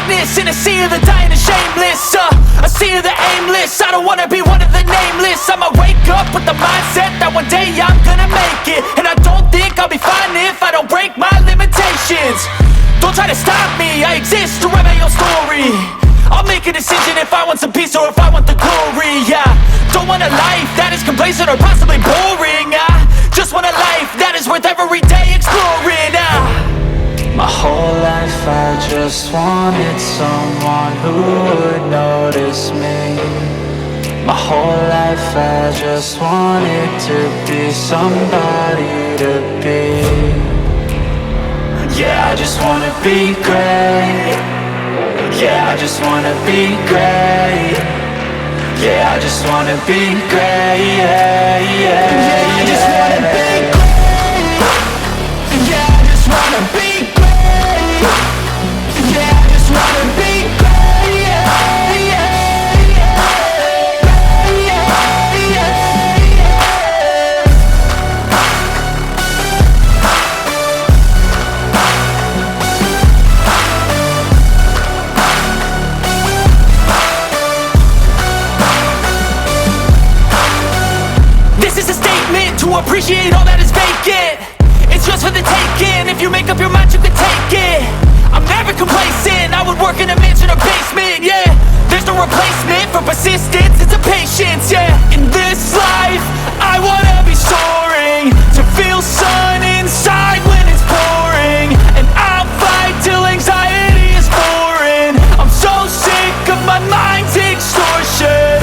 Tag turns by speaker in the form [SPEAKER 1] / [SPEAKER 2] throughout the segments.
[SPEAKER 1] darkness in a sea of the dying and shameless, a sea of the aimless. I don't wanna be one of the nameless. I'ma wake up with the mindset that one day I'm gonna make it. And I don't think I'll be fine if I don't break my limitations. Don't try to stop me, I exist to write my own story. I'll make a decision if I want some peace or if I want the glory. Yeah, don't want a life that is complacent or possibly boring. I just want a life that is worth every day exploring.
[SPEAKER 2] My whole life I just wanted someone who would notice me. My whole life I just wanted to be somebody to be. Yeah, I just wanna be great. Yeah, I just wanna be great. Yeah, I just wanna be great. Yeah, yeah, yeah, I just wanna be great. Yeah, I just wanna be great. Yeah, I just wanna be great. Yeah, yeah, yeah, yeah, yeah, yeah.
[SPEAKER 1] This is a statement to appreciate all that is vacant. It's yours for the taking. If you make up your mind, you can take it. I'm never complacent. I would work in a mansion or basement. Yeah, there's no replacement for persistence. It's a patience. Yeah, in this life, I wanna be soaring, to feel sun inside when it's pouring. And I'll fight till anxiety is foreign. I'm so sick of my mind's extortion.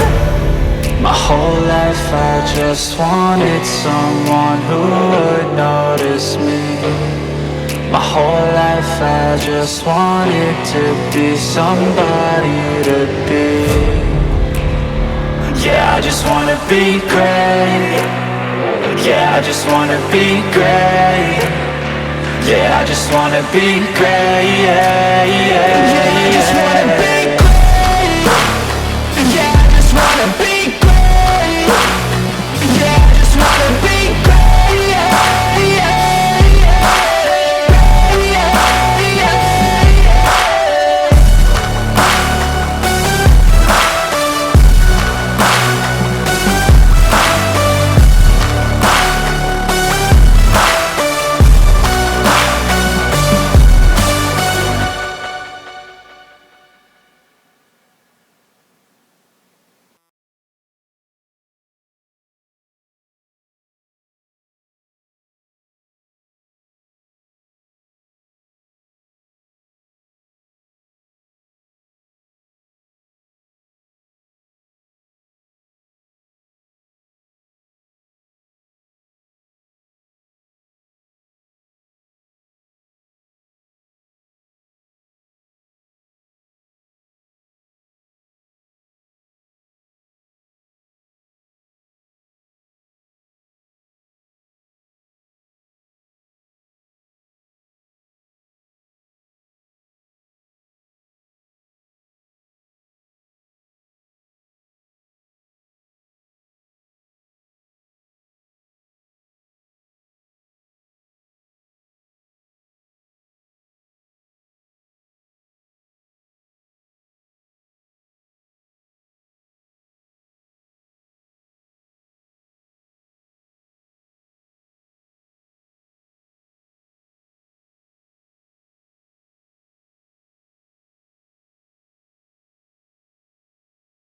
[SPEAKER 2] My whole life I just wanted someone who would notice me. My whole life I just wanted to be somebody to be. Yeah, I just wanna be great. Yeah, I just wanna be great. Yeah, I just wanna be great. Yeah, yeah, yeah, I just wanna be